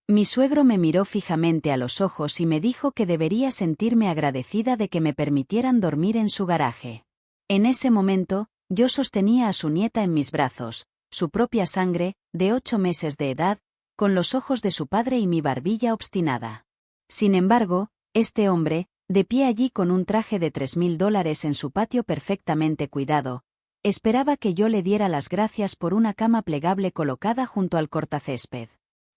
Mi suegro me miró fijamente a los ojos y me dijo que debería sentirme agradecida de que me permitieran dormir en su garaje. En ese momento, yo sostenía a su nieta en mis brazos, su propia sangre, de 8 meses de edad, con los ojos de su padre y mi barbilla obstinada. Sin embargo, este hombre, de pie allí con un traje de $3.000 en su patio perfectamente cuidado, esperaba que yo le diera las gracias por una cama plegable colocada junto al cortacésped.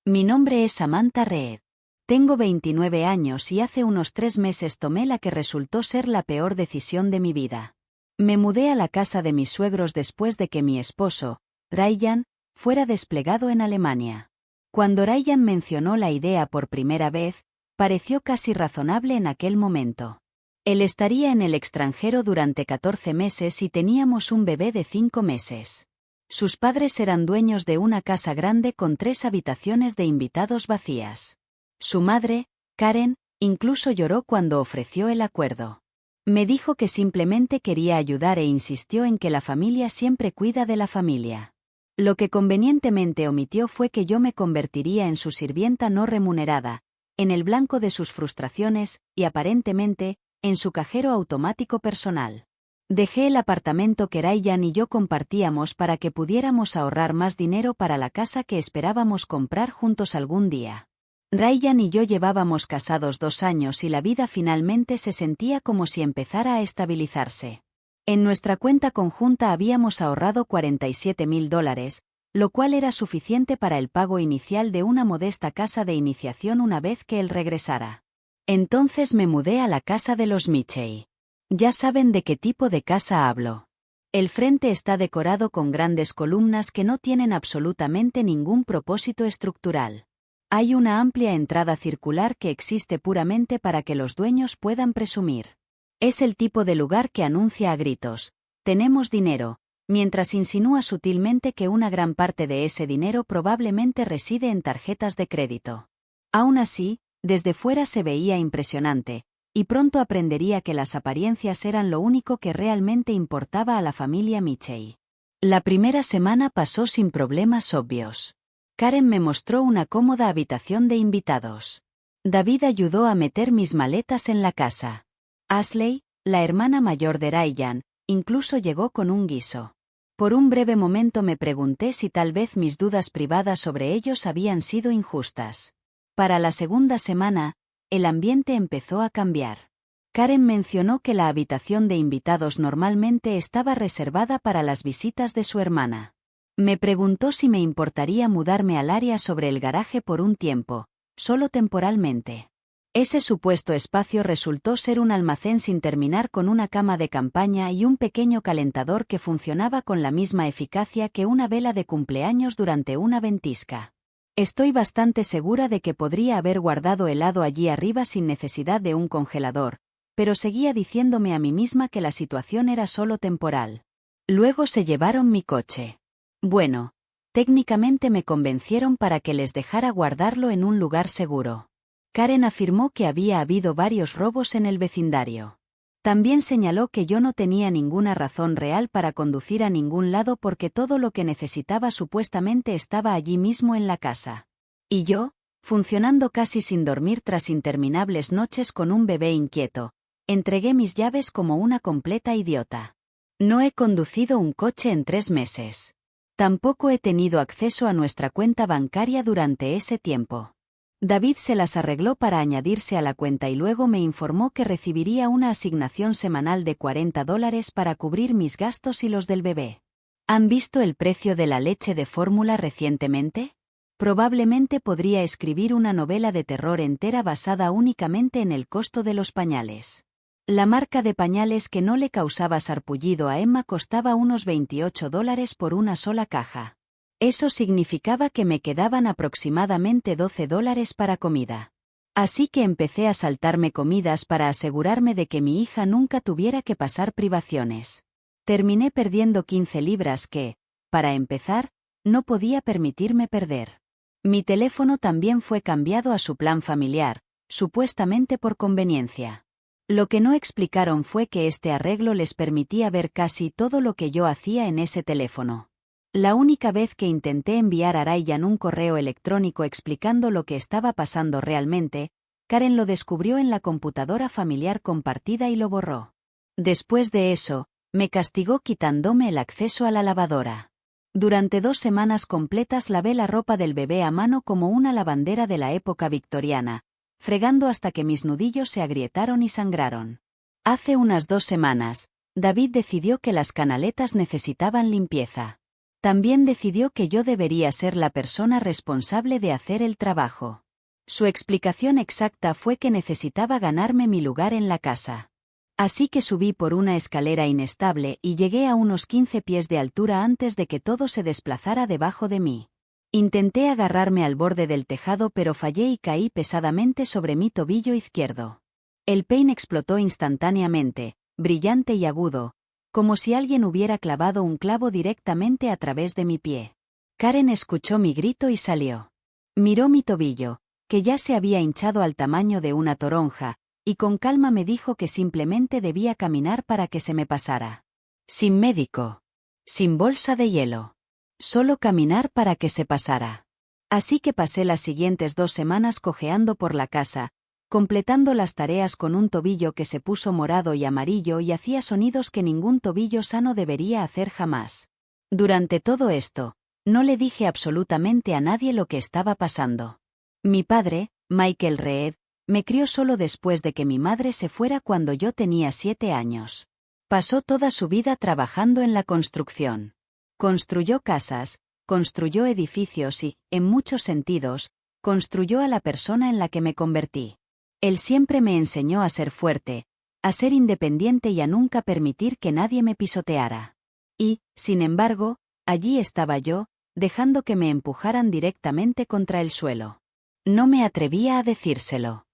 Mi nombre es Samantha Reed. Tengo 29 años y hace unos 3 meses tomé la que resultó ser la peor decisión de mi vida. Me mudé a la casa de mis suegros después de que mi esposo, Ryan, fuera desplegado en Alemania. Cuando Ryan mencionó la idea por primera vez, pareció casi razonable en aquel momento. Él estaría en el extranjero durante 14 meses y teníamos un bebé de 5 meses. Sus padres eran dueños de una casa grande con 3 habitaciones de invitados vacías. Su madre, Karen, incluso lloró cuando ofreció el acuerdo. Me dijo que simplemente quería ayudar e insistió en que la familia siempre cuida de la familia. Lo que convenientemente omitió fue que yo me convertiría en su sirvienta no remunerada, en el blanco de sus frustraciones, y aparentemente, en su cajero automático personal. Dejé el apartamento que Ryan y yo compartíamos para que pudiéramos ahorrar más dinero para la casa que esperábamos comprar juntos algún día. Ryan y yo llevábamos casados 2 años y la vida finalmente se sentía como si empezara a estabilizarse. En nuestra cuenta conjunta habíamos ahorrado $47.000, lo cual era suficiente para el pago inicial de una modesta casa de iniciación una vez que él regresara. Entonces me mudé a la casa de los Mitchell. Ya saben de qué tipo de casa hablo. El frente está decorado con grandes columnas que no tienen absolutamente ningún propósito estructural. Hay una amplia entrada circular que existe puramente para que los dueños puedan presumir. Es el tipo de lugar que anuncia a gritos: tenemos dinero, mientras insinúa sutilmente que una gran parte de ese dinero probablemente reside en tarjetas de crédito. Aún así, desde fuera se veía impresionante, y pronto aprendería que las apariencias eran lo único que realmente importaba a la familia Mitchell. La primera semana pasó sin problemas obvios. Karen me mostró una cómoda habitación de invitados. David ayudó a meter mis maletas en la casa. Ashley, la hermana mayor de Ryan, incluso llegó con un guiso. Por un breve momento me pregunté si tal vez mis dudas privadas sobre ellos habían sido injustas. Para la segunda semana, el ambiente empezó a cambiar. Karen mencionó que la habitación de invitados normalmente estaba reservada para las visitas de su hermana. Me preguntó si me importaría mudarme al área sobre el garaje por un tiempo, solo temporalmente. Ese supuesto espacio resultó ser un almacén sin terminar con una cama de campaña y un pequeño calentador que funcionaba con la misma eficacia que una vela de cumpleaños durante una ventisca. Estoy bastante segura de que podría haber guardado helado allí arriba sin necesidad de un congelador, pero seguía diciéndome a mí misma que la situación era solo temporal. Luego se llevaron mi coche. Bueno, técnicamente me convencieron para que les dejara guardarlo en un lugar seguro. Karen afirmó que había habido varios robos en el vecindario. También señaló que yo no tenía ninguna razón real para conducir a ningún lado porque todo lo que necesitaba supuestamente estaba allí mismo en la casa. Y yo, funcionando casi sin dormir tras interminables noches con un bebé inquieto, entregué mis llaves como una completa idiota. No he conducido un coche en 3 meses. Tampoco he tenido acceso a nuestra cuenta bancaria durante ese tiempo. David se las arregló para añadirse a la cuenta y luego me informó que recibiría una asignación semanal de $40 para cubrir mis gastos y los del bebé. ¿Han visto el precio de la leche de fórmula recientemente? Probablemente podría escribir una novela de terror entera basada únicamente en el costo de los pañales. La marca de pañales que no le causaba sarpullido a Emma costaba unos $28 por una sola caja. Eso significaba que me quedaban aproximadamente $12 para comida. Así que empecé a saltarme comidas para asegurarme de que mi hija nunca tuviera que pasar privaciones. Terminé perdiendo 15 libras que, para empezar, no podía permitirme perder. Mi teléfono también fue cambiado a su plan familiar, supuestamente por conveniencia. Lo que no explicaron fue que este arreglo les permitía ver casi todo lo que yo hacía en ese teléfono. La única vez que intenté enviar a Ryan un correo electrónico explicando lo que estaba pasando realmente, Karen lo descubrió en la computadora familiar compartida y lo borró. Después de eso, me castigó quitándome el acceso a la lavadora. Durante 2 semanas completas lavé la ropa del bebé a mano como una lavandera de la época victoriana, fregando hasta que mis nudillos se agrietaron y sangraron. Hace unas 2 semanas, David decidió que las canaletas necesitaban limpieza. También decidió que yo debería ser la persona responsable de hacer el trabajo. Su explicación exacta fue que necesitaba ganarme mi lugar en la casa. Así que subí por una escalera inestable y llegué a unos 15 pies de altura antes de que todo se desplazara debajo de mí. Intenté agarrarme al borde del tejado pero fallé y caí pesadamente sobre mi tobillo izquierdo. El peine explotó instantáneamente, brillante y agudo, como si alguien hubiera clavado un clavo directamente a través de mi pie. Karen escuchó mi grito y salió. Miró mi tobillo, que ya se había hinchado al tamaño de una toronja, y con calma me dijo que simplemente debía caminar para que se me pasara. Sin médico. Sin bolsa de hielo. Solo caminar para que se pasara. Así que pasé las siguientes 2 semanas cojeando por la casa, completando las tareas con un tobillo que se puso morado y amarillo y hacía sonidos que ningún tobillo sano debería hacer jamás. Durante todo esto, no le dije absolutamente a nadie lo que estaba pasando. Mi padre, Michael Reed, me crió solo después de que mi madre se fuera cuando yo tenía 7 años. Pasó toda su vida trabajando en la construcción. Construyó casas, construyó edificios y, en muchos sentidos, construyó a la persona en la que me convertí. Él siempre me enseñó a ser fuerte, a ser independiente y a nunca permitir que nadie me pisoteara. Y, sin embargo, allí estaba yo, dejando que me empujaran directamente contra el suelo. No me atrevía a decírselo.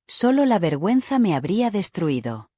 Solo la vergüenza me habría destruido.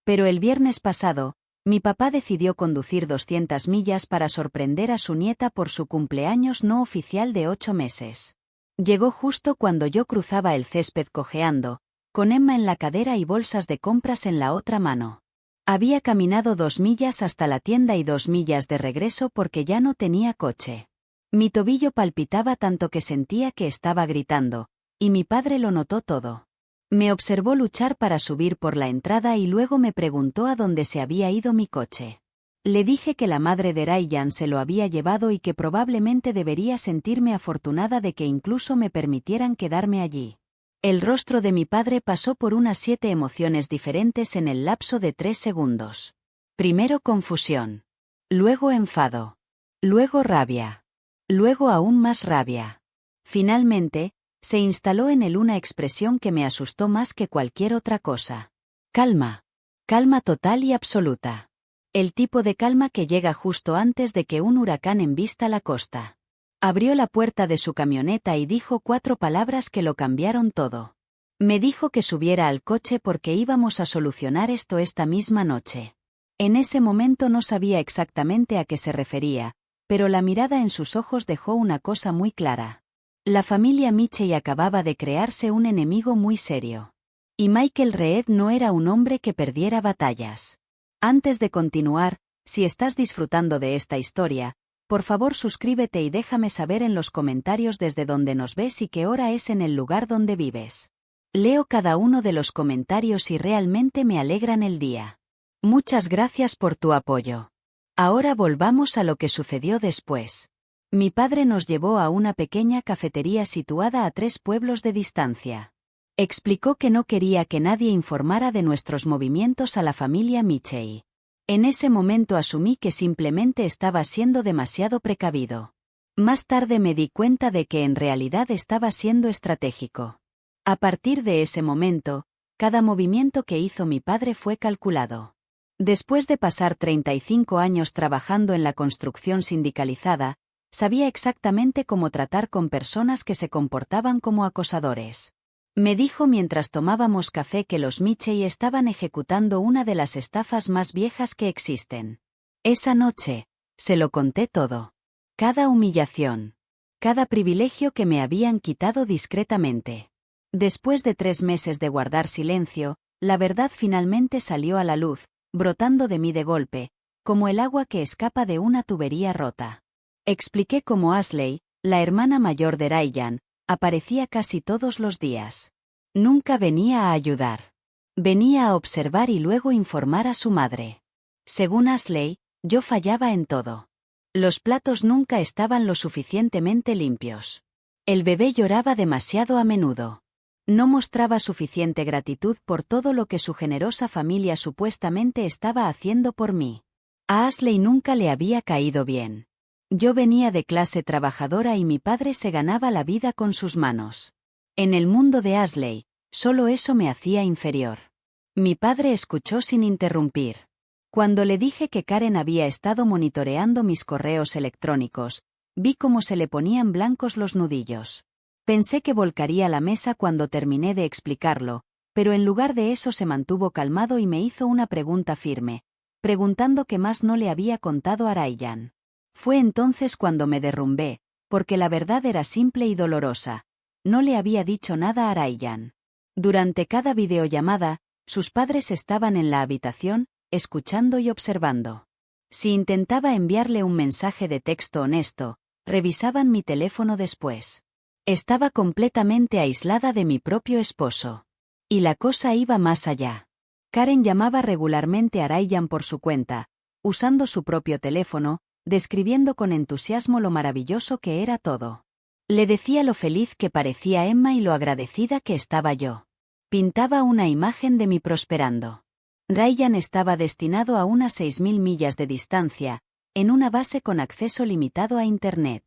Pero el viernes pasado, mi papá decidió conducir 200 millas para sorprender a su nieta por su cumpleaños no oficial de 8 meses. Llegó justo cuando yo cruzaba el césped cojeando, con Emma en la cadera y bolsas de compras en la otra mano. Había caminado 2 millas hasta la tienda y 2 millas de regreso porque ya no tenía coche. Mi tobillo palpitaba tanto que sentía que estaba gritando, y mi padre lo notó todo. Me observó luchar para subir por la entrada y luego me preguntó a dónde se había ido mi coche. Le dije que la madre de Ryan se lo había llevado y que probablemente debería sentirme afortunada de que incluso me permitieran quedarme allí. El rostro de mi padre pasó por unas 7 emociones diferentes en el lapso de 3 segundos. Primero confusión. Luego enfado. Luego rabia. Luego aún más rabia. Finalmente, se instaló en él una expresión que me asustó más que cualquier otra cosa. Calma. Calma total y absoluta. El tipo de calma que llega justo antes de que un huracán embista la costa. Abrió la puerta de su camioneta y dijo 4 palabras que lo cambiaron todo. Me dijo que subiera al coche porque íbamos a solucionar esto esta misma noche. En ese momento no sabía exactamente a qué se refería, pero la mirada en sus ojos dejó una cosa muy clara. La familia Mitchell acababa de crearse un enemigo muy serio. Y Michael Reed no era un hombre que perdiera batallas. Antes de continuar, si estás disfrutando de esta historia, por favor suscríbete y déjame saber en los comentarios desde donde nos ves y qué hora es en el lugar donde vives. Leo cada uno de los comentarios y realmente me alegran el día. Muchas gracias por tu apoyo. Ahora volvamos a lo que sucedió después. Mi padre nos llevó a una pequeña cafetería situada a 3 pueblos de distancia. Explicó que no quería que nadie informara de nuestros movimientos a la familia Mitchell. En ese momento asumí que simplemente estaba siendo demasiado precavido. Más tarde me di cuenta de que en realidad estaba siendo estratégico. A partir de ese momento, cada movimiento que hizo mi padre fue calculado. Después de pasar 35 años trabajando en la construcción sindicalizada, sabía exactamente cómo tratar con personas que se comportaban como acosadores. Me dijo mientras tomábamos café que los Mitchell estaban ejecutando una de las estafas más viejas que existen. Esa noche, se lo conté todo. Cada humillación. Cada privilegio que me habían quitado discretamente. Después de 3 meses de guardar silencio, la verdad finalmente salió a la luz, brotando de mí de golpe, como el agua que escapa de una tubería rota. Expliqué cómo Ashley, la hermana mayor de Ryan, aparecía casi todos los días. Nunca venía a ayudar. Venía a observar y luego informar a su madre. Según Ashley, yo fallaba en todo. Los platos nunca estaban lo suficientemente limpios. El bebé lloraba demasiado a menudo. No mostraba suficiente gratitud por todo lo que su generosa familia supuestamente estaba haciendo por mí. A Ashley nunca le había caído bien. Yo venía de clase trabajadora y mi padre se ganaba la vida con sus manos. En el mundo de Ashley, solo eso me hacía inferior. Mi padre escuchó sin interrumpir. Cuando le dije que Karen había estado monitoreando mis correos electrónicos, vi cómo se le ponían blancos los nudillos. Pensé que volcaría la mesa cuando terminé de explicarlo, pero en lugar de eso se mantuvo calmado y me hizo una pregunta firme, preguntando qué más no le había contado a Ryan. Fue entonces cuando me derrumbé, porque la verdad era simple y dolorosa. No le había dicho nada a Ryan. Durante cada videollamada, sus padres estaban en la habitación, escuchando y observando. Si intentaba enviarle un mensaje de texto honesto, revisaban mi teléfono después. Estaba completamente aislada de mi propio esposo. Y la cosa iba más allá. Karen llamaba regularmente a Ryan por su cuenta, usando su propio teléfono, describiendo con entusiasmo lo maravilloso que era todo. Le decía lo feliz que parecía Emma y lo agradecida que estaba yo. Pintaba una imagen de mí prosperando. Ryan estaba destinado a unas 6.000 millas de distancia, en una base con acceso limitado a Internet.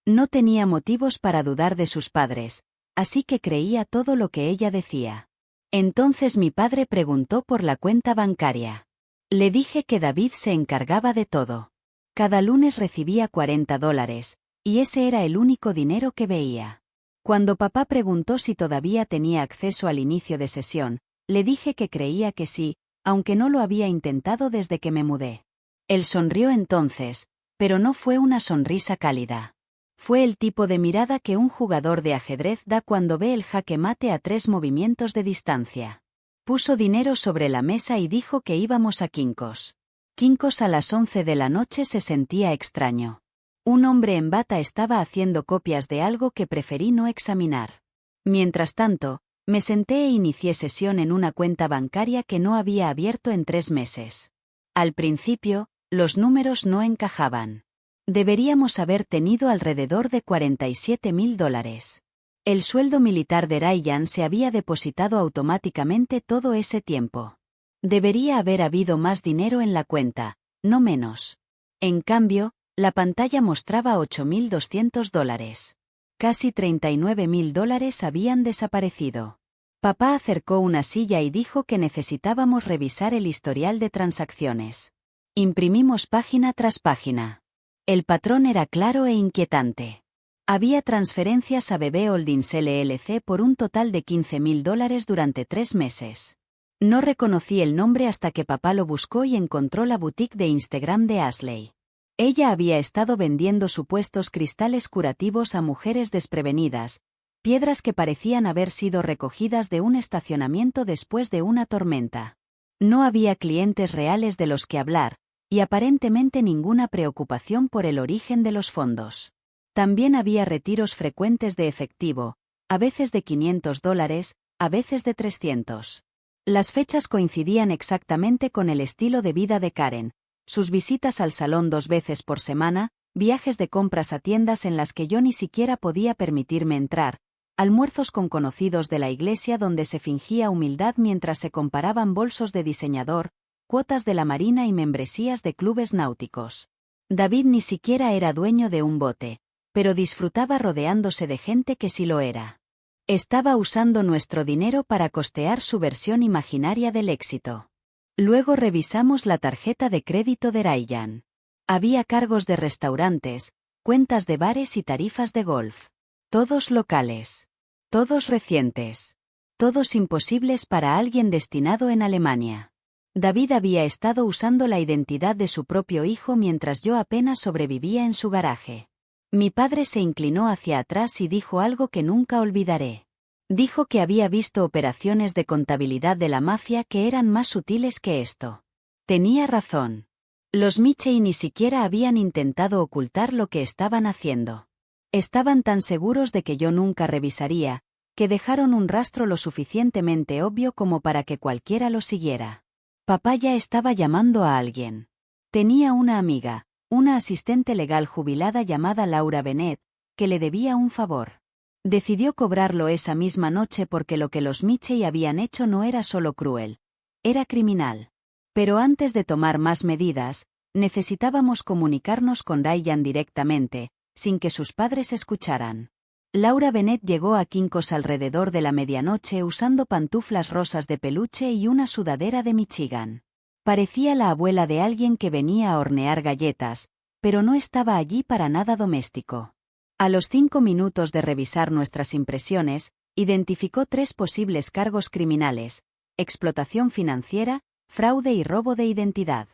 No tenía motivos para dudar de sus padres, así que creía todo lo que ella decía. Entonces mi padre preguntó por la cuenta bancaria. Le dije que David se encargaba de todo. Cada lunes recibía $40, y ese era el único dinero que veía. Cuando papá preguntó si todavía tenía acceso al inicio de sesión, le dije que creía que sí, aunque no lo había intentado desde que me mudé. Él sonrió entonces, pero no fue una sonrisa cálida. Fue el tipo de mirada que un jugador de ajedrez da cuando ve el jaque mate a 3 movimientos de distancia. Puso dinero sobre la mesa y dijo que íbamos a Kinkos. Kinkos a las 11 de la noche se sentía extraño. Un hombre en bata estaba haciendo copias de algo que preferí no examinar. Mientras tanto, me senté e inicié sesión en una cuenta bancaria que no había abierto en 3 meses. Al principio, los números no encajaban. Deberíamos haber tenido alrededor de $47.000. El sueldo militar de Ryan se había depositado automáticamente todo ese tiempo. Debería haber habido más dinero en la cuenta, no menos. En cambio, la pantalla mostraba $8.200. Casi $39.000 habían desaparecido. Papá acercó una silla y dijo que necesitábamos revisar el historial de transacciones. Imprimimos página tras página. El patrón era claro e inquietante. Había transferencias a BB Holdings LLC por un total de $15.000 durante 3 meses. No reconocí el nombre hasta que papá lo buscó y encontró la boutique de Instagram de Ashley. Ella había estado vendiendo supuestos cristales curativos a mujeres desprevenidas, piedras que parecían haber sido recogidas de un estacionamiento después de una tormenta. No había clientes reales de los que hablar, y aparentemente ninguna preocupación por el origen de los fondos. También había retiros frecuentes de efectivo, a veces de $500, a veces de 300. Las fechas coincidían exactamente con el estilo de vida de Karen, sus visitas al salón 2 veces por semana, viajes de compras a tiendas en las que yo ni siquiera podía permitirme entrar, almuerzos con conocidos de la iglesia donde se fingía humildad mientras se comparaban bolsos de diseñador, cuotas de la marina y membresías de clubes náuticos. David ni siquiera era dueño de un bote, pero disfrutaba rodeándose de gente que sí lo era. Estaba usando nuestro dinero para costear su versión imaginaria del éxito. Luego revisamos la tarjeta de crédito de Ryan. Había cargos de restaurantes, cuentas de bares y tarifas de golf. Todos locales. Todos recientes. Todos imposibles para alguien destinado en Alemania. David había estado usando la identidad de su propio hijo mientras yo apenas sobrevivía en su garaje. Mi padre se inclinó hacia atrás y dijo algo que nunca olvidaré. Dijo que había visto operaciones de contabilidad de la mafia que eran más sutiles que esto. Tenía razón. Los Mitchell ni siquiera habían intentado ocultar lo que estaban haciendo. Estaban tan seguros de que yo nunca revisaría, que dejaron un rastro lo suficientemente obvio como para que cualquiera lo siguiera. Papá ya estaba llamando a alguien. Tenía una amiga, una asistente legal jubilada llamada Laura Bennett, que le debía un favor. Decidió cobrarlo esa misma noche porque lo que los Mitchell habían hecho no era solo cruel, era criminal. Pero antes de tomar más medidas, necesitábamos comunicarnos con Ryan directamente, sin que sus padres escucharan. Laura Bennett llegó a Kinko's alrededor de la medianoche usando pantuflas rosas de peluche y una sudadera de Michigan. Parecía la abuela de alguien que venía a hornear galletas, pero no estaba allí para nada doméstico. A los 5 minutos de revisar nuestras impresiones, identificó 3 posibles cargos criminales: explotación financiera, fraude y robo de identidad.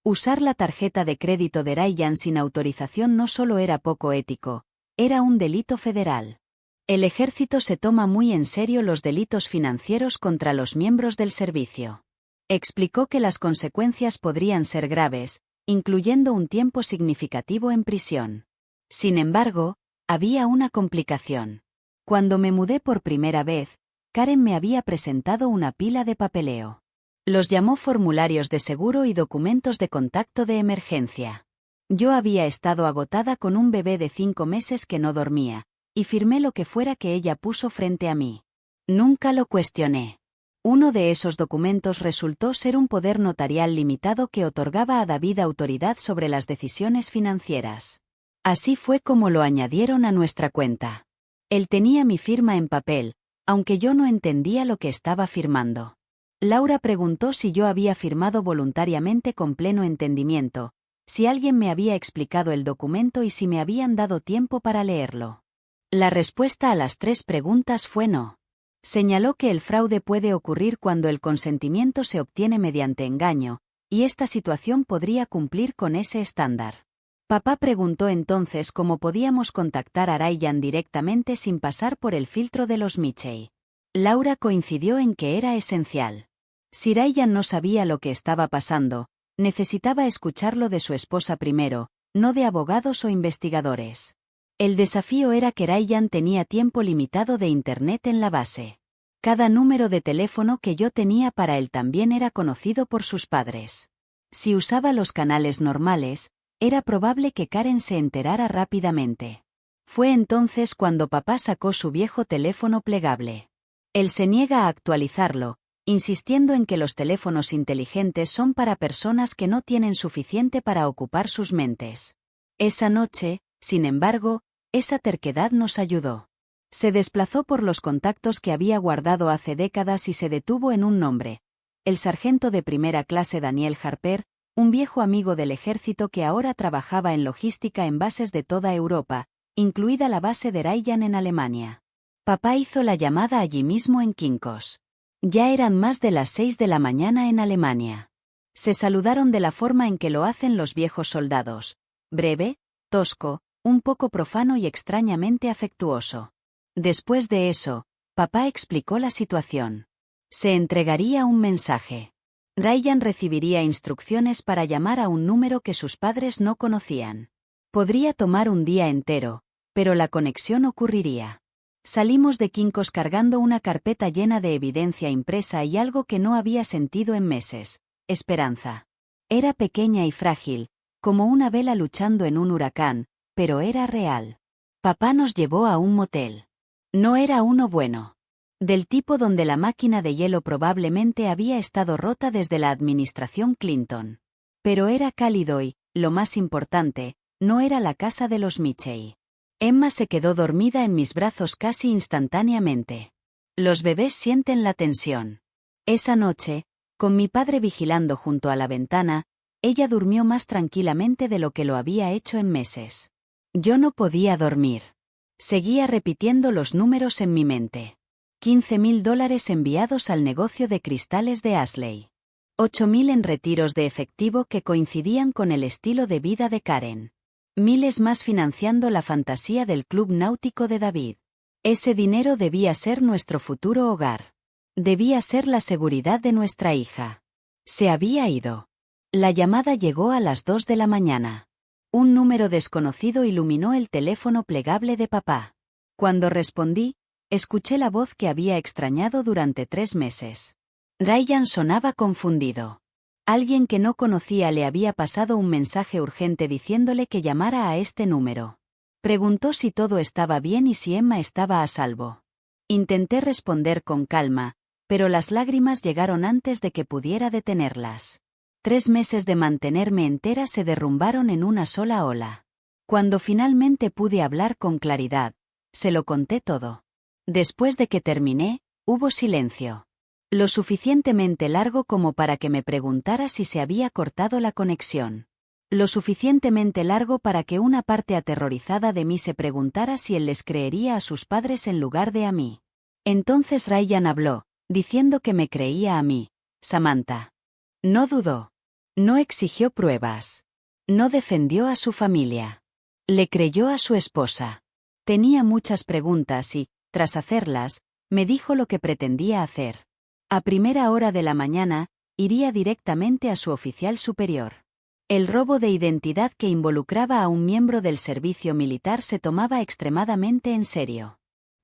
Usar la tarjeta de crédito de Ryan sin autorización no solo era poco ético, era un delito federal. El ejército se toma muy en serio los delitos financieros contra los miembros del servicio. Explicó que las consecuencias podrían ser graves, incluyendo un tiempo significativo en prisión. Sin embargo, había una complicación. Cuando me mudé por primera vez, Karen me había presentado una pila de papeleo. Los llamó formularios de seguro y documentos de contacto de emergencia. Yo había estado agotada con un bebé de 5 meses que no dormía, y firmé lo que fuera que ella puso frente a mí. Nunca lo cuestioné. Uno de esos documentos resultó ser un poder notarial limitado que otorgaba a David autoridad sobre las decisiones financieras. Así fue como lo añadieron a nuestra cuenta. Él tenía mi firma en papel, aunque yo no entendía lo que estaba firmando. Laura preguntó si yo había firmado voluntariamente con pleno entendimiento, si alguien me había explicado el documento y si me habían dado tiempo para leerlo. La respuesta a las 3 preguntas fue no. Señaló que el fraude puede ocurrir cuando el consentimiento se obtiene mediante engaño, y esta situación podría cumplir con ese estándar. Papá preguntó entonces cómo podíamos contactar a Ryan directamente sin pasar por el filtro de los Mitchell. Laura coincidió en que era esencial. Si Ryan no sabía lo que estaba pasando, necesitaba escucharlo de su esposa primero, no de abogados o investigadores. El desafío era que Ryan tenía tiempo limitado de Internet en la base. Cada número de teléfono que yo tenía para él también era conocido por sus padres. Si usaba los canales normales, era probable que Karen se enterara rápidamente. Fue entonces cuando papá sacó su viejo teléfono plegable. Él se niega a actualizarlo, insistiendo en que los teléfonos inteligentes son para personas que no tienen suficiente para ocupar sus mentes. Esa noche, sin embargo, esa terquedad nos ayudó. Se desplazó por los contactos que había guardado hace décadas y se detuvo en un nombre: el sargento de primera clase Daniel Harper, un viejo amigo del ejército que ahora trabajaba en logística en bases de toda Europa, incluida la base de Ryan en Alemania. Papá hizo la llamada allí mismo en Kinko's. Ya eran más de las 6 de la mañana en Alemania. Se saludaron de la forma en que lo hacen los viejos soldados: breve, tosco, un poco profano y extrañamente afectuoso. Después de eso, papá explicó la situación. Se entregaría un mensaje. Ryan recibiría instrucciones para llamar a un número que sus padres no conocían. Podría tomar un día entero, pero la conexión ocurriría. Salimos de Kinko's cargando una carpeta llena de evidencia impresa y algo que no había sentido en meses: esperanza. Era pequeña y frágil, como una vela luchando en un huracán, pero era real. Papá nos llevó a un motel. No era uno bueno. Del tipo donde la máquina de hielo probablemente había estado rota desde la administración Clinton. Pero era cálido y, lo más importante, no era la casa de los Mitchell. Emma se quedó dormida en mis brazos casi instantáneamente. Los bebés sienten la tensión. Esa noche, con mi padre vigilando junto a la ventana, ella durmió más tranquilamente de lo que lo había hecho en meses. Yo no podía dormir. Seguía repitiendo los números en mi mente. $15.000 enviados al negocio de cristales de Ashley. 8.000 en retiros de efectivo que coincidían con el estilo de vida de Karen. Miles más financiando la fantasía del club náutico de David. Ese dinero debía ser nuestro futuro hogar. Debía ser la seguridad de nuestra hija. Se había ido. La llamada llegó a las 2 de la mañana. Un número desconocido iluminó el teléfono plegable de papá. Cuando respondí, escuché la voz que había extrañado durante 3 meses. Ryan sonaba confundido. Alguien que no conocía le había pasado un mensaje urgente diciéndole que llamara a este número. Preguntó si todo estaba bien y si Emma estaba a salvo. Intenté responder con calma, pero las lágrimas llegaron antes de que pudiera detenerlas. 3 meses de mantenerme entera se derrumbaron en una sola ola. Cuando finalmente pude hablar con claridad, se lo conté todo. Después de que terminé, hubo silencio. Lo suficientemente largo como para que me preguntara si se había cortado la conexión. Lo suficientemente largo para que una parte aterrorizada de mí se preguntara si él les creería a sus padres en lugar de a mí. Entonces Ryan habló, diciendo que me creía a mí, Samantha. No dudó. No exigió pruebas. No defendió a su familia. Le creyó a su esposa. Tenía muchas preguntas y, tras hacerlas, me dijo lo que pretendía hacer. A primera hora de la mañana, iría directamente a su oficial superior. El robo de identidad que involucraba a un miembro del servicio militar se tomaba extremadamente en serio.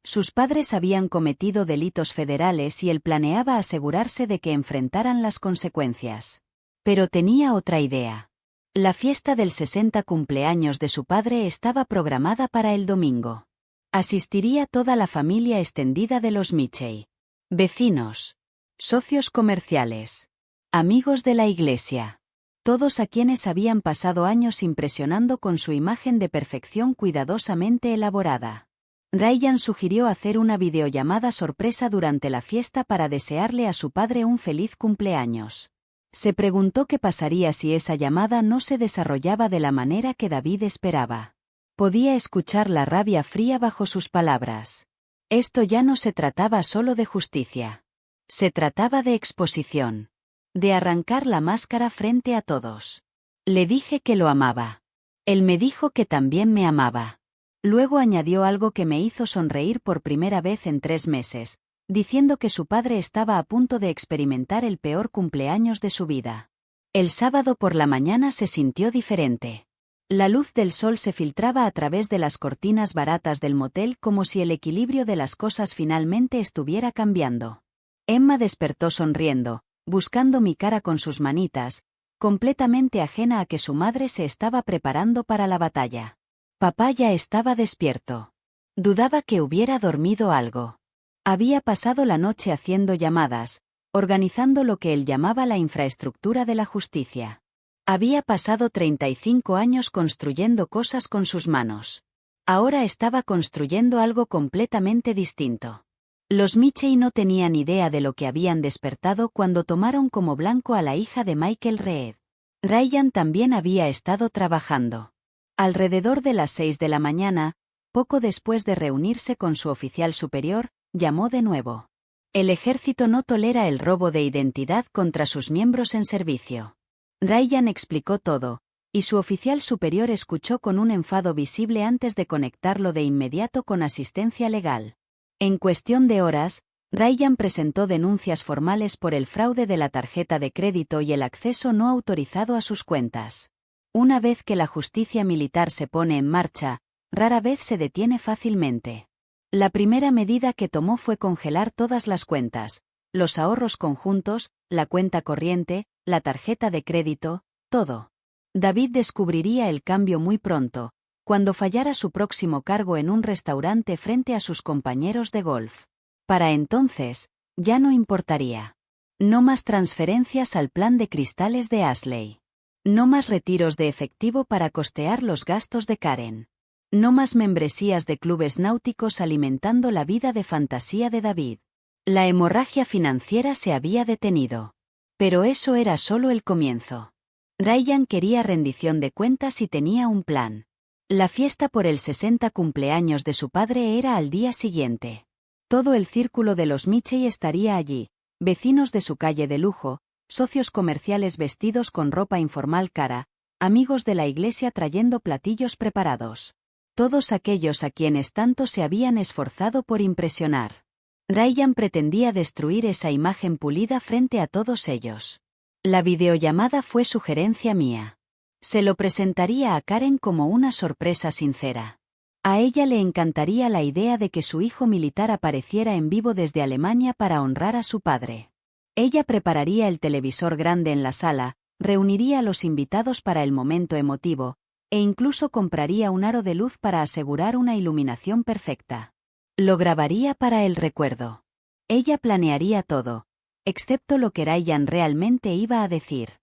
Sus padres habían cometido delitos federales y él planeaba asegurarse de que enfrentaran las consecuencias. Pero tenía otra idea. La fiesta del 60 cumpleaños de su padre estaba programada para el domingo. Asistiría toda la familia extendida de los Mitchell. Vecinos. Socios comerciales. Amigos de la iglesia. Todos a quienes habían pasado años impresionando con su imagen de perfección cuidadosamente elaborada. Ryan sugirió hacer una videollamada sorpresa durante la fiesta para desearle a su padre un feliz cumpleaños. Se preguntó qué pasaría si esa llamada no se desarrollaba de la manera que David esperaba. Podía escuchar la rabia fría bajo sus palabras. Esto ya no se trataba solo de justicia. Se trataba de exposición. De arrancar la máscara frente a todos. Le dije que lo amaba. Él me dijo que también me amaba. Luego añadió algo que me hizo sonreír por primera vez en 3 meses, diciendo que su padre estaba a punto de experimentar el peor cumpleaños de su vida. El sábado por la mañana se sintió diferente. La luz del sol se filtraba a través de las cortinas baratas del motel como si el equilibrio de las cosas finalmente estuviera cambiando. Emma despertó sonriendo, buscando mi cara con sus manitas, completamente ajena a que su madre se estaba preparando para la batalla. Papá ya estaba despierto. Dudaba que hubiera dormido algo. Había pasado la noche haciendo llamadas, organizando lo que él llamaba la infraestructura de la justicia. Había pasado 35 años construyendo cosas con sus manos. Ahora estaba construyendo algo completamente distinto. Los Mitchell no tenían idea de lo que habían despertado cuando tomaron como blanco a la hija de Michael Reed. Ryan también había estado trabajando. Alrededor de las 6 de la mañana, poco después de reunirse con su oficial superior, llamó de nuevo. El ejército no tolera el robo de identidad contra sus miembros en servicio. Ryan explicó todo, y su oficial superior escuchó con un enfado visible antes de conectarlo de inmediato con asistencia legal. En cuestión de horas, Ryan presentó denuncias formales por el fraude de la tarjeta de crédito y el acceso no autorizado a sus cuentas. Una vez que la justicia militar se pone en marcha, rara vez se detiene fácilmente. La primera medida que tomó fue congelar todas las cuentas, los ahorros conjuntos, la cuenta corriente, la tarjeta de crédito, todo. David descubriría el cambio muy pronto, cuando fallara su próximo cargo en un restaurante frente a sus compañeros de golf. Para entonces, ya no importaría. No más transferencias al plan de cristales de Ashley. No más retiros de efectivo para costear los gastos de Karen. No más membresías de clubes náuticos alimentando la vida de fantasía de David. La hemorragia financiera se había detenido. Pero eso era solo el comienzo. Ryan quería rendición de cuentas y tenía un plan. La fiesta por el 60 cumpleaños de su padre era al día siguiente. Todo el círculo de los Mitchell estaría allí, vecinos de su calle de lujo, socios comerciales vestidos con ropa informal cara, amigos de la iglesia trayendo platillos preparados. Todos aquellos a quienes tanto se habían esforzado por impresionar. Ryan pretendía destruir esa imagen pulida frente a todos ellos. La videollamada fue sugerencia mía. Se lo presentaría a Karen como una sorpresa sincera. A ella le encantaría la idea de que su hijo militar apareciera en vivo desde Alemania para honrar a su padre. Ella prepararía el televisor grande en la sala, reuniría a los invitados para el momento emotivo, e incluso compraría un aro de luz para asegurar una iluminación perfecta. Lo grabaría para el recuerdo. Ella planearía todo, excepto lo que Ryan realmente iba a decir.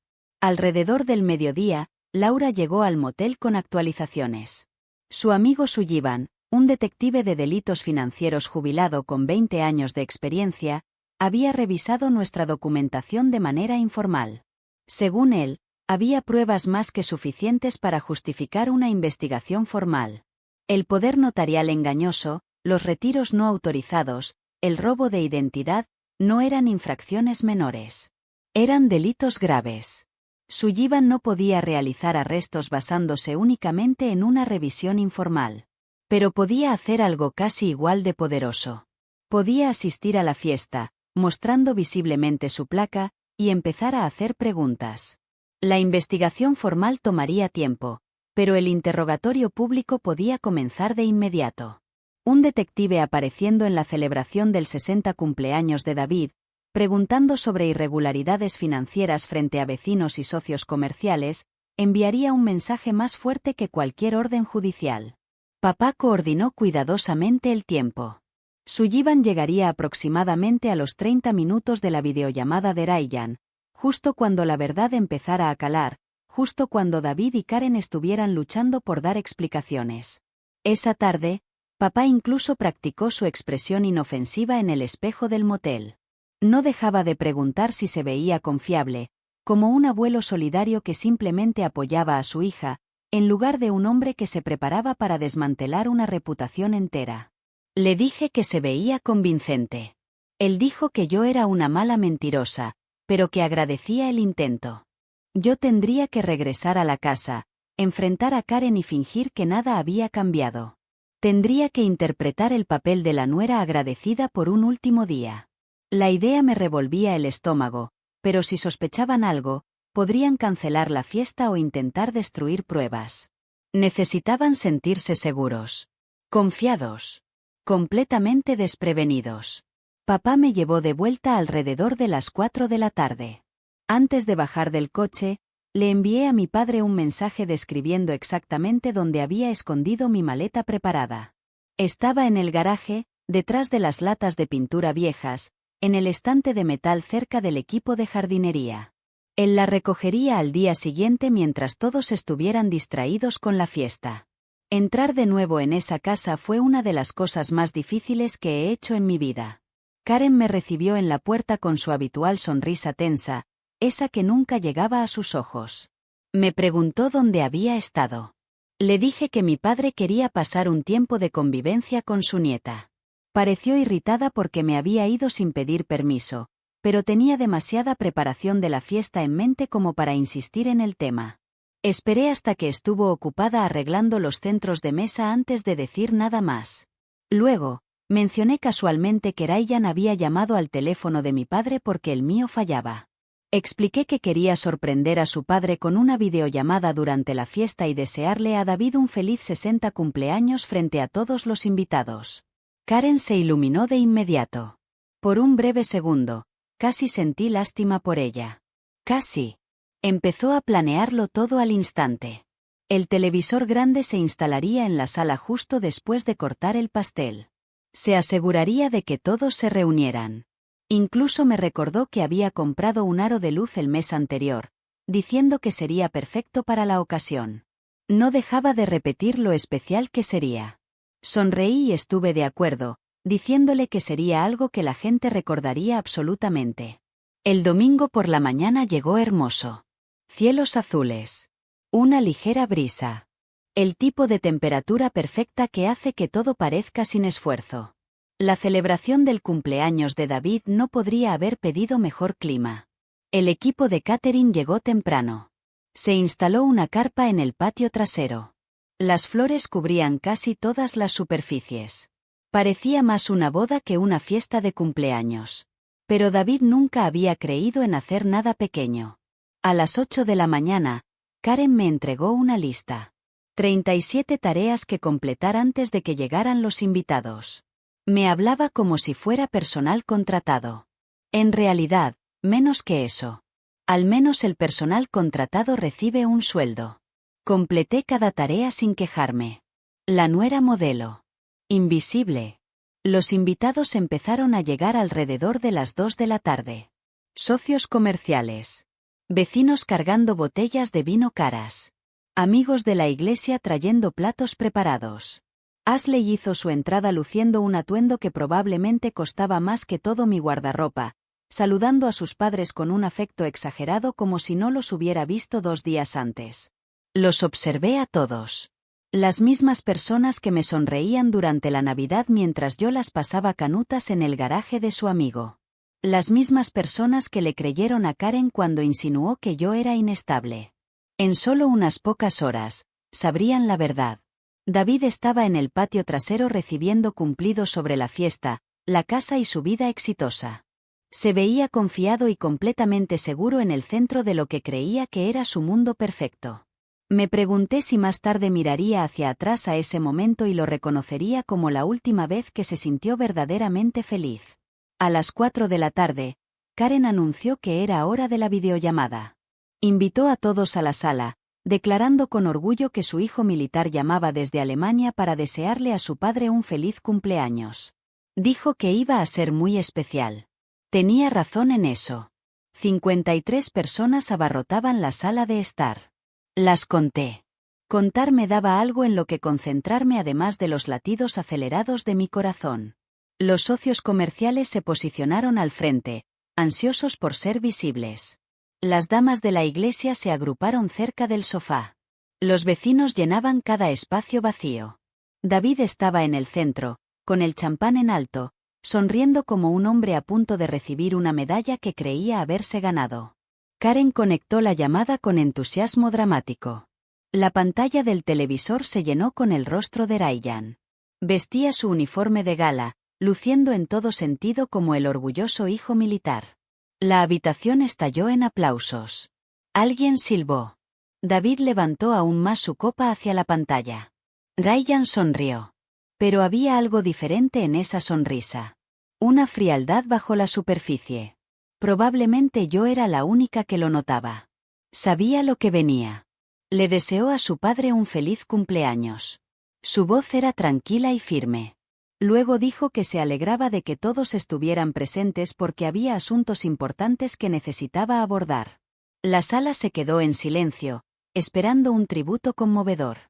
Alrededor del mediodía, Laura llegó al motel con actualizaciones. Su amigo Sullivan, un detective de delitos financieros jubilado con 20 años de experiencia, había revisado nuestra documentación de manera informal. Según él, había pruebas más que suficientes para justificar una investigación formal. El poder notarial engañoso, los retiros no autorizados, el robo de identidad, no eran infracciones menores. Eran delitos graves. Sullivan no podía realizar arrestos basándose únicamente en una revisión informal. Pero podía hacer algo casi igual de poderoso. Podía asistir a la fiesta, mostrando visiblemente su placa, y empezar a hacer preguntas. La investigación formal tomaría tiempo, pero el interrogatorio público podía comenzar de inmediato. Un detective apareciendo en la celebración del 60 cumpleaños de David, preguntando sobre irregularidades financieras frente a vecinos y socios comerciales, enviaría un mensaje más fuerte que cualquier orden judicial. Papá coordinó cuidadosamente el tiempo. Sullivan llegaría aproximadamente a los 30 minutos de la videollamada de Ryan, justo cuando la verdad empezara a calar, justo cuando David y Karen estuvieran luchando por dar explicaciones. Esa tarde, papá incluso practicó su expresión inofensiva en el espejo del motel. No dejaba de preguntar si se veía confiable, como un abuelo solidario que simplemente apoyaba a su hija, en lugar de un hombre que se preparaba para desmantelar una reputación entera. Le dije que se veía convincente. Él dijo que yo era una mala mentirosa, pero que agradecía el intento. Yo tendría que regresar a la casa, enfrentar a Karen y fingir que nada había cambiado. Tendría que interpretar el papel de la nuera agradecida por un último día. La idea me revolvía el estómago, pero si sospechaban algo, podrían cancelar la fiesta o intentar destruir pruebas. Necesitaban sentirse seguros, confiados, completamente desprevenidos. Papá me llevó de vuelta alrededor de las 4 de la tarde. Antes de bajar del coche, le envié a mi padre un mensaje describiendo exactamente dónde había escondido mi maleta preparada. Estaba en el garaje, detrás de las latas de pintura viejas, en el estante de metal cerca del equipo de jardinería. Él la recogería al día siguiente mientras todos estuvieran distraídos con la fiesta. Entrar de nuevo en esa casa fue una de las cosas más difíciles que he hecho en mi vida. Karen me recibió en la puerta con su habitual sonrisa tensa, esa que nunca llegaba a sus ojos. Me preguntó dónde había estado. Le dije que mi padre quería pasar un tiempo de convivencia con su nieta. Pareció irritada porque me había ido sin pedir permiso, pero tenía demasiada preparación de la fiesta en mente como para insistir en el tema. Esperé hasta que estuvo ocupada arreglando los centros de mesa antes de decir nada más. Luego, mencioné casualmente que Ryan había llamado al teléfono de mi padre porque el mío fallaba. Expliqué que quería sorprender a su padre con una videollamada durante la fiesta y desearle a David un feliz 60 cumpleaños frente a todos los invitados. Karen se iluminó de inmediato. Por un breve segundo, casi sentí lástima por ella. Casi. Empezó a planearlo todo al instante. El televisor grande se instalaría en la sala justo después de cortar el pastel. Se aseguraría de que todos se reunieran. Incluso me recordó que había comprado un aro de luz el mes anterior, diciendo que sería perfecto para la ocasión. No dejaba de repetir lo especial que sería. Sonreí y estuve de acuerdo, diciéndole que sería algo que la gente recordaría absolutamente. El domingo por la mañana llegó hermoso. Cielos azules. Una ligera brisa. El tipo de temperatura perfecta que hace que todo parezca sin esfuerzo. La celebración del cumpleaños de David no podría haber pedido mejor clima. El equipo de catering llegó temprano. Se instaló una carpa en el patio trasero. Las flores cubrían casi todas las superficies. Parecía más una boda que una fiesta de cumpleaños. Pero David nunca había creído en hacer nada pequeño. A las 8 de la mañana, Karen me entregó una lista. 37 tareas que completar antes de que llegaran los invitados. Me hablaba como si fuera personal contratado. En realidad, menos que eso. Al menos el personal contratado recibe un sueldo. Completé cada tarea sin quejarme. La nuera modelo. Invisible. Los invitados empezaron a llegar alrededor de las 2 de la tarde. Socios comerciales. Vecinos cargando botellas de vino caras. Amigos de la iglesia trayendo platos preparados. Ashley hizo su entrada luciendo un atuendo que probablemente costaba más que todo mi guardarropa, saludando a sus padres con un afecto exagerado como si no los hubiera visto 2 días antes. Los observé a todos. Las mismas personas que me sonreían durante la Navidad mientras yo las pasaba canutas en el garaje de su amigo. Las mismas personas que le creyeron a Karen cuando insinuó que yo era inestable. En solo unas pocas horas, sabrían la verdad. David estaba en el patio trasero recibiendo cumplidos sobre la fiesta, la casa y su vida exitosa. Se veía confiado y completamente seguro en el centro de lo que creía que era su mundo perfecto. Me pregunté si más tarde miraría hacia atrás a ese momento y lo reconocería como la última vez que se sintió verdaderamente feliz. A las 4 de la tarde, Karen anunció que era hora de la videollamada. Invitó a todos a la sala, declarando con orgullo que su hijo militar llamaba desde Alemania para desearle a su padre un feliz cumpleaños. Dijo que iba a ser muy especial. Tenía razón en eso. 53 personas abarrotaban la sala de estar. Las conté. Contar me daba algo en lo que concentrarme además de los latidos acelerados de mi corazón. Los socios comerciales se posicionaron al frente, ansiosos por ser visibles. Las damas de la iglesia se agruparon cerca del sofá. Los vecinos llenaban cada espacio vacío. David estaba en el centro, con el champán en alto, sonriendo como un hombre a punto de recibir una medalla que creía haberse ganado. Karen conectó la llamada con entusiasmo dramático. La pantalla del televisor se llenó con el rostro de Ryan. Vestía su uniforme de gala, luciendo en todo sentido como el orgulloso hijo militar. La habitación estalló en aplausos. Alguien silbó. David levantó aún más su copa hacia la pantalla. Ryan sonrió. Pero había algo diferente en esa sonrisa. Una frialdad bajo la superficie. Probablemente yo era la única que lo notaba. Sabía lo que venía. Le deseó a su padre un feliz cumpleaños. Su voz era tranquila y firme. Luego dijo que se alegraba de que todos estuvieran presentes porque había asuntos importantes que necesitaba abordar. La sala se quedó en silencio, esperando un tributo conmovedor.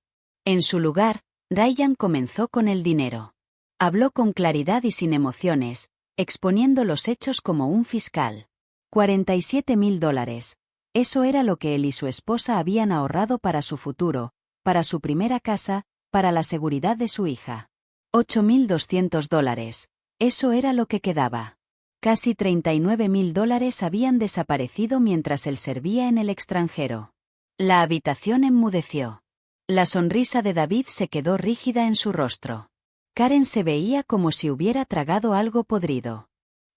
En su lugar, Ryan comenzó con el dinero. Habló con claridad y sin emociones, exponiendo los hechos como un fiscal. $47,000. Eso era lo que él y su esposa habían ahorrado para su futuro, para su primera casa, para la seguridad de su hija. $8,200. Eso era lo que quedaba. Casi $39,000 habían desaparecido mientras él servía en el extranjero. La habitación enmudeció. La sonrisa de David se quedó rígida en su rostro. Karen se veía como si hubiera tragado algo podrido.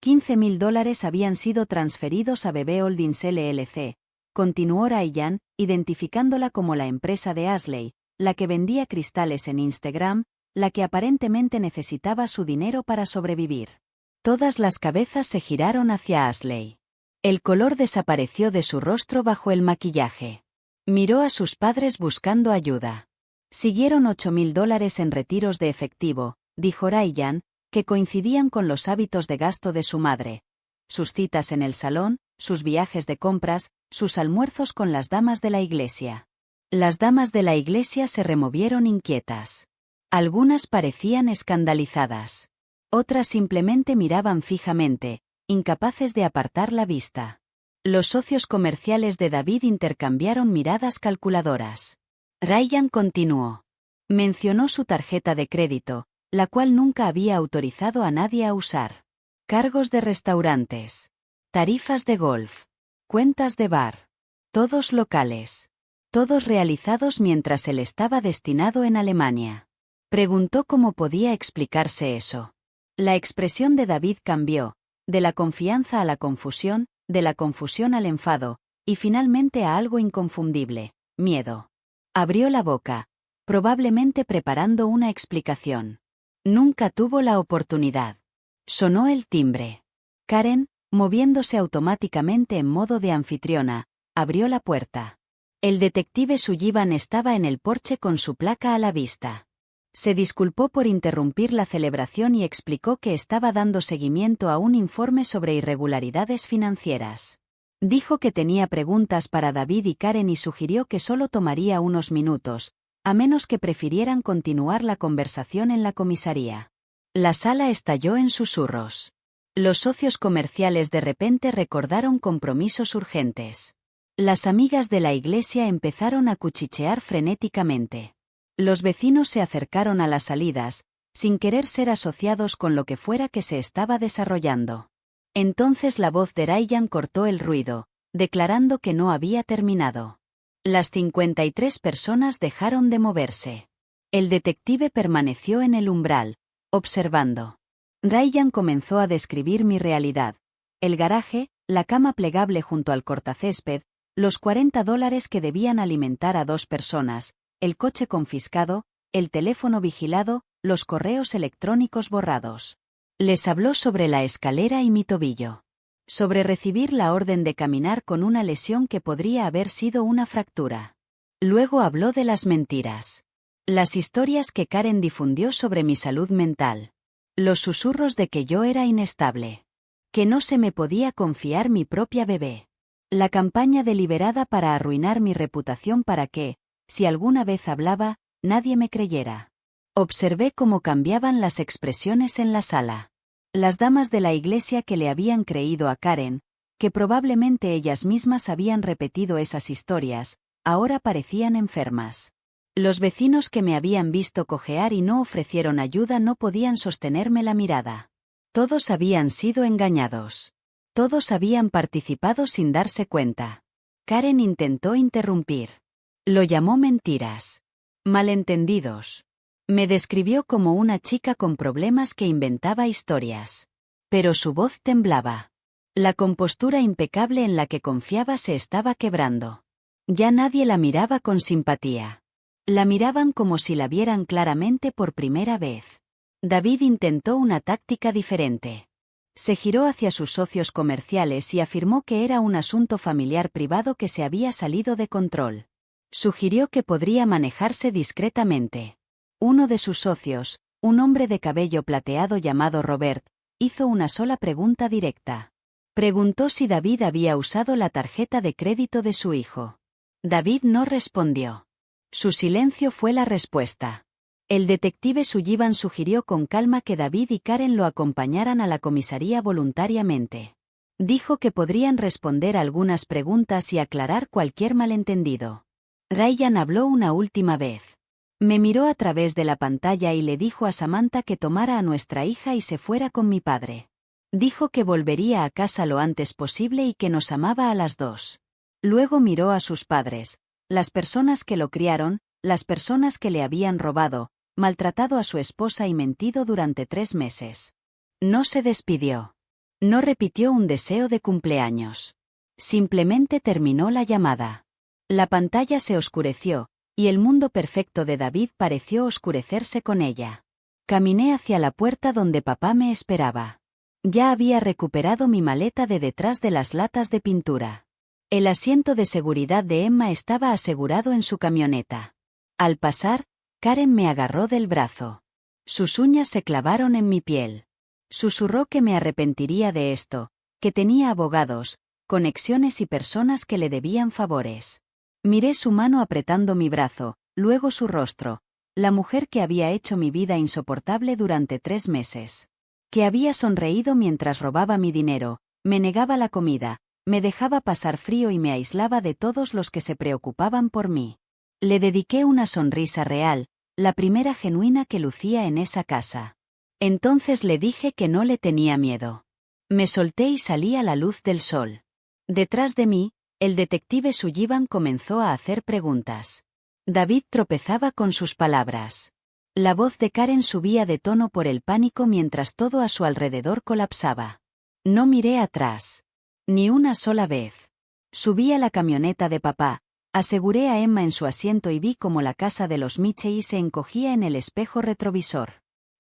$15,000 habían sido transferidos a BB Holdings LLC, continuó Ryan, identificándola como la empresa de Ashley, la que vendía cristales en Instagram, la que aparentemente necesitaba su dinero para sobrevivir. Todas las cabezas se giraron hacia Ashley. El color desapareció de su rostro bajo el maquillaje. Miró a sus padres buscando ayuda. Siguieron $8,000 en retiros de efectivo, dijo Ryan, que coincidían con los hábitos de gasto de su madre. Sus citas en el salón, sus viajes de compras, sus almuerzos con las damas de la iglesia. Las damas de la iglesia se removieron inquietas. Algunas parecían escandalizadas. Otras simplemente miraban fijamente, incapaces de apartar la vista. Los socios comerciales de David intercambiaron miradas calculadoras. Ryan continuó. Mencionó su tarjeta de crédito, la cual nunca había autorizado a nadie a usar. Cargos de restaurantes. Tarifas de golf. Cuentas de bar. Todos locales. Todos realizados mientras él estaba destinado en Alemania. Preguntó cómo podía explicarse eso. La expresión de David cambió, de la confianza a la confusión, de la confusión al enfado, Y finalmente a algo inconfundible: miedo. Abrió la boca, probablemente preparando una explicación. Nunca tuvo la oportunidad. Sonó el timbre. Karen, moviéndose automáticamente en modo de anfitriona, abrió la puerta. El detective Sullivan estaba en el porche con su placa a la vista. Se disculpó por interrumpir la celebración y explicó que estaba dando seguimiento a un informe sobre irregularidades financieras. Dijo que tenía preguntas para David y Karen y sugirió que solo tomaría unos minutos, a menos que prefirieran continuar la conversación en la comisaría. La sala estalló en susurros. Los socios comerciales de repente recordaron compromisos urgentes. Las amigas de la iglesia empezaron a cuchichear frenéticamente. Los vecinos se acercaron a las salidas, sin querer ser asociados con lo que fuera que se estaba desarrollando. Entonces la voz de Ryan cortó el ruido, declarando que no había terminado. Las 53 personas dejaron de moverse. El detective permaneció en el umbral, observando. Ryan comenzó a describir mi realidad: el garaje, la cama plegable junto al cortacésped, los $40 que debían alimentar a 2 personas, el coche confiscado, el teléfono vigilado, los correos electrónicos borrados. Les habló sobre la escalera y mi tobillo. Sobre recibir la orden de caminar con una lesión que podría haber sido una fractura. Luego habló de las mentiras. Las historias que Karen difundió sobre mi salud mental. Los susurros de que yo era inestable. Que no se me podía confiar mi propia bebé. La campaña deliberada para arruinar mi reputación para que, si alguna vez hablaba, nadie me creyera. Observé cómo cambiaban las expresiones en la sala. Las damas de la iglesia que le habían creído a Karen, que probablemente ellas mismas habían repetido esas historias, ahora parecían enfermas. Los vecinos que me habían visto cojear y no ofrecieron ayuda no podían sostenerme la mirada. Todos habían sido engañados. Todos habían participado sin darse cuenta. Karen intentó interrumpir. Lo llamó mentiras. Malentendidos. Me describió como una chica con problemas que inventaba historias. Pero su voz temblaba. La compostura impecable en la que confiaba se estaba quebrando. Ya nadie la miraba con simpatía. La miraban como si la vieran claramente por primera vez. David intentó una táctica diferente. Se giró hacia sus socios comerciales y afirmó que era un asunto familiar privado que se había salido de control. Sugirió que podría manejarse discretamente. Uno de sus socios, un hombre de cabello plateado llamado Robert, hizo una sola pregunta directa. Preguntó si David había usado la tarjeta de crédito de su hijo. David no respondió. Su silencio fue la respuesta. El detective Sullivan sugirió con calma que David y Karen lo acompañaran a la comisaría voluntariamente. Dijo que podrían responder algunas preguntas y aclarar cualquier malentendido. Ryan habló una última vez. Me miró a través de la pantalla y le dijo a Samantha que tomara a nuestra hija y se fuera con mi padre. Dijo que volvería a casa lo antes posible y que nos amaba a las dos. Luego miró a sus padres, las personas que lo criaron, las personas que le habían robado, maltratado a su esposa y mentido durante 3 meses. No se despidió. No repitió un deseo de cumpleaños. Simplemente terminó la llamada. La pantalla se oscureció, y el mundo perfecto de David pareció oscurecerse con ella. Caminé hacia la puerta donde papá me esperaba. Ya había recuperado mi maleta de detrás de las latas de pintura. El asiento de seguridad de Emma estaba asegurado en su camioneta. Al pasar, Karen me agarró del brazo. Sus uñas se clavaron en mi piel. Susurró que me arrepentiría de esto, que tenía abogados, conexiones y personas que le debían favores. Miré su mano apretando mi brazo, luego su rostro, la mujer que había hecho mi vida insoportable durante 3 meses. Que había sonreído mientras robaba mi dinero, me negaba la comida, me dejaba pasar frío y me aislaba de todos los que se preocupaban por mí. Le dediqué una sonrisa real, la primera genuina que lucía en esa casa. Entonces le dije que no le tenía miedo. Me solté y salí a la luz del sol. Detrás de mí, el detective Sullivan comenzó a hacer preguntas. David tropezaba con sus palabras. La voz de Karen subía de tono por el pánico mientras todo a su alrededor colapsaba. No miré atrás. Ni una sola vez. Subí a la camioneta de papá, aseguré a Emma en su asiento y vi cómo la casa de los Mitchell se encogía en el espejo retrovisor.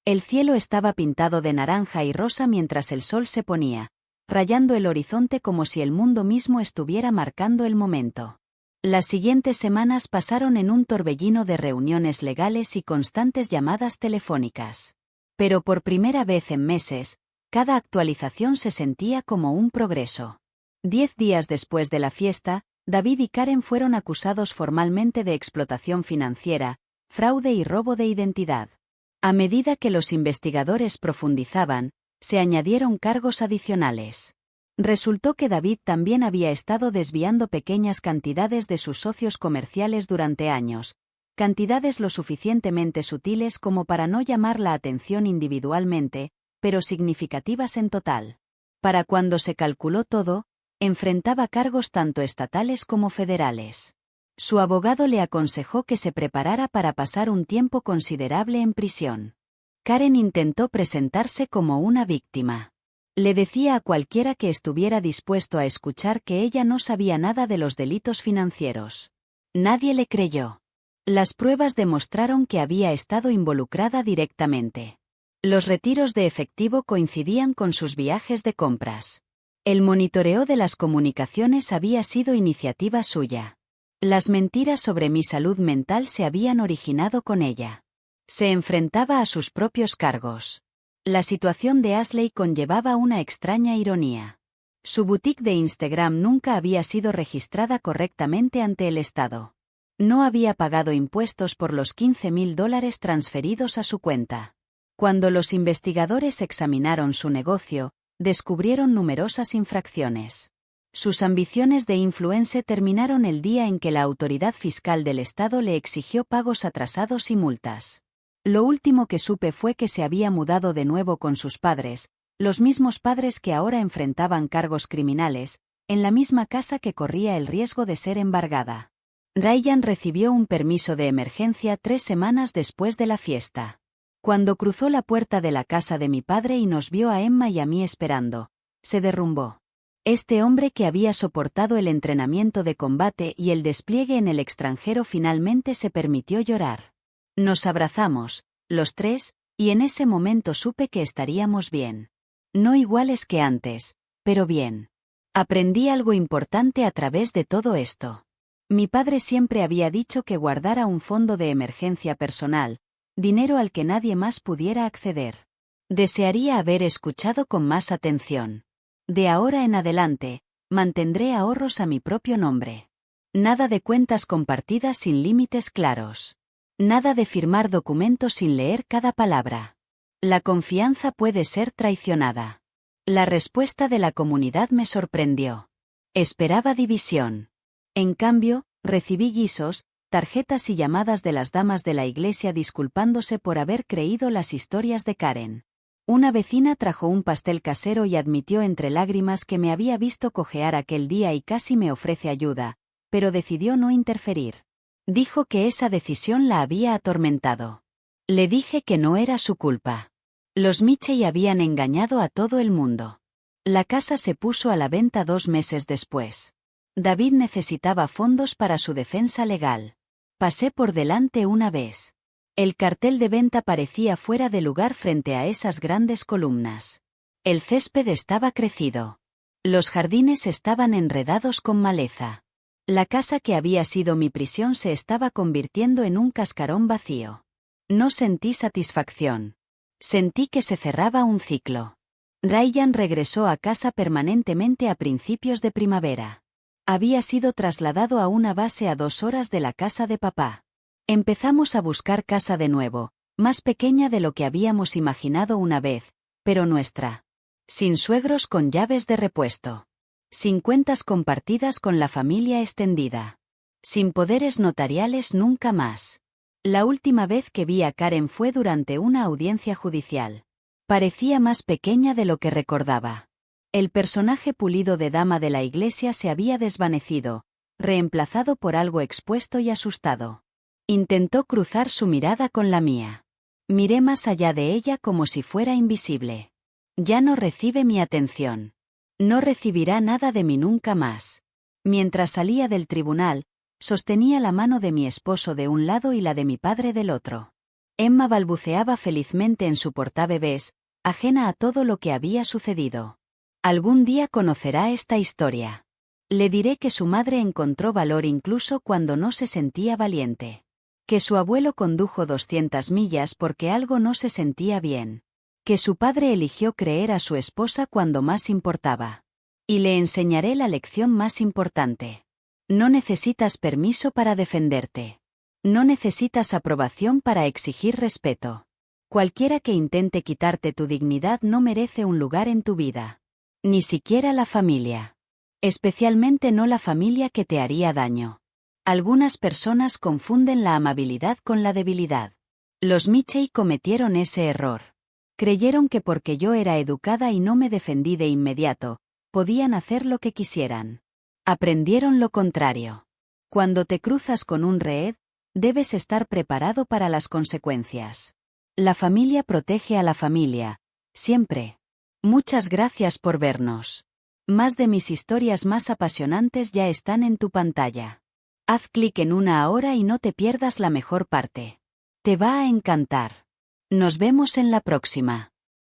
El cielo estaba pintado de naranja y rosa mientras el sol se ponía, rayando el horizonte como si el mundo mismo estuviera marcando el momento. Las siguientes semanas pasaron en un torbellino de reuniones legales y constantes llamadas telefónicas. Pero por primera vez en meses, cada actualización se sentía como un progreso. 10 días después de la fiesta, David y Karen fueron acusados formalmente de explotación financiera, fraude y robo de identidad. A medida que los investigadores profundizaban, se añadieron cargos adicionales. Resultó que David también había estado desviando pequeñas cantidades de sus socios comerciales durante años, cantidades lo suficientemente sutiles como para no llamar la atención individualmente, pero significativas en total. Para cuando se calculó todo, enfrentaba cargos tanto estatales como federales. Su abogado le aconsejó que se preparara para pasar un tiempo considerable en prisión. Karen intentó presentarse como una víctima. Le decía a cualquiera que estuviera dispuesto a escuchar que ella no sabía nada de los delitos financieros. Nadie le creyó. Las pruebas demostraron que había estado involucrada directamente. Los retiros de efectivo coincidían con sus viajes de compras. El monitoreo de las comunicaciones había sido iniciativa suya. Las mentiras sobre mi salud mental se habían originado con ella. Se enfrentaba a sus propios cargos. La situación de Ashley conllevaba una extraña ironía. Su boutique de Instagram nunca había sido registrada correctamente ante el Estado. No había pagado impuestos por los $15,000 transferidos a su cuenta. Cuando los investigadores examinaron su negocio, descubrieron numerosas infracciones. Sus ambiciones de influencer terminaron el día en que la autoridad fiscal del estado le exigió pagos atrasados y multas. Lo último que supe fue que se había mudado de nuevo con sus padres, los mismos padres que ahora enfrentaban cargos criminales, en la misma casa que corría el riesgo de ser embargada. Ryan recibió un permiso de emergencia 3 semanas después de la fiesta. Cuando cruzó la puerta de la casa de mi padre y nos vio a Emma y a mí esperando, se derrumbó. Este hombre que había soportado el entrenamiento de combate y el despliegue en el extranjero finalmente se permitió llorar. Nos abrazamos, los tres, y en ese momento supe que estaríamos bien. No iguales que antes, pero bien. Aprendí algo importante a través de todo esto. Mi padre siempre había dicho que guardara un fondo de emergencia personal, dinero al que nadie más pudiera acceder. Desearía haber escuchado con más atención. De ahora en adelante, mantendré ahorros a mi propio nombre. Nada de cuentas compartidas sin límites claros. Nada de firmar documentos sin leer cada palabra. La confianza puede ser traicionada. La respuesta de la comunidad me sorprendió. Esperaba división. En cambio, recibí guisos, tarjetas y llamadas de las damas de la iglesia disculpándose por haber creído las historias de Karen. Una vecina trajo un pastel casero y admitió entre lágrimas que me había visto cojear aquel día y casi me ofrece ayuda, pero decidió no interferir. Dijo que esa decisión la había atormentado. Le dije que no era su culpa. Los Mitchell habían engañado a todo el mundo. La casa se puso a la venta 2 meses después. David necesitaba fondos para su defensa legal. Pasé por delante una vez. El cartel de venta parecía fuera de lugar frente a esas grandes columnas. El césped estaba crecido. Los jardines estaban enredados con maleza. La casa que había sido mi prisión se estaba convirtiendo en un cascarón vacío. No sentí satisfacción. Sentí que se cerraba un ciclo. Ryan regresó a casa permanentemente a principios de primavera. Había sido trasladado a una base a 2 horas de la casa de papá. Empezamos a buscar casa de nuevo, más pequeña de lo que habíamos imaginado una vez, pero nuestra. Sin suegros con llaves de repuesto. Sin cuentas compartidas con la familia extendida. Sin poderes notariales nunca más. La última vez que vi a Karen fue durante una audiencia judicial. Parecía más pequeña de lo que recordaba. El personaje pulido de dama de la iglesia se había desvanecido, reemplazado por algo expuesto y asustado. Intentó cruzar su mirada con la mía. Miré más allá de ella como si fuera invisible. Ya no recibe mi atención. No recibirá nada de mí nunca más. Mientras salía del tribunal, sostenía la mano de mi esposo de un lado y la de mi padre del otro. Emma balbuceaba felizmente en su portabebés, ajena a todo lo que había sucedido. Algún día conocerá esta historia. Le diré que su madre encontró valor incluso cuando no se sentía valiente. Que su abuelo condujo 200 millas porque algo no se sentía bien. Que su padre eligió creer a su esposa cuando más importaba. Y le enseñaré la lección más importante. No necesitas permiso para defenderte. No necesitas aprobación para exigir respeto. Cualquiera que intente quitarte tu dignidad no merece un lugar en tu vida. Ni siquiera la familia. Especialmente no la familia que te haría daño. Algunas personas confunden la amabilidad con la debilidad. Los Mitchell cometieron ese error. Creyeron que porque yo era educada y no me defendí de inmediato, podían hacer lo que quisieran. Aprendieron lo contrario. Cuando te cruzas con un rehén, debes estar preparado para las consecuencias. La familia protege a la familia, siempre. Muchas gracias por vernos. Más de mis historias más apasionantes ya están en tu pantalla. Haz clic en una ahora y no te pierdas la mejor parte. Te va a encantar. Nos vemos en la próxima.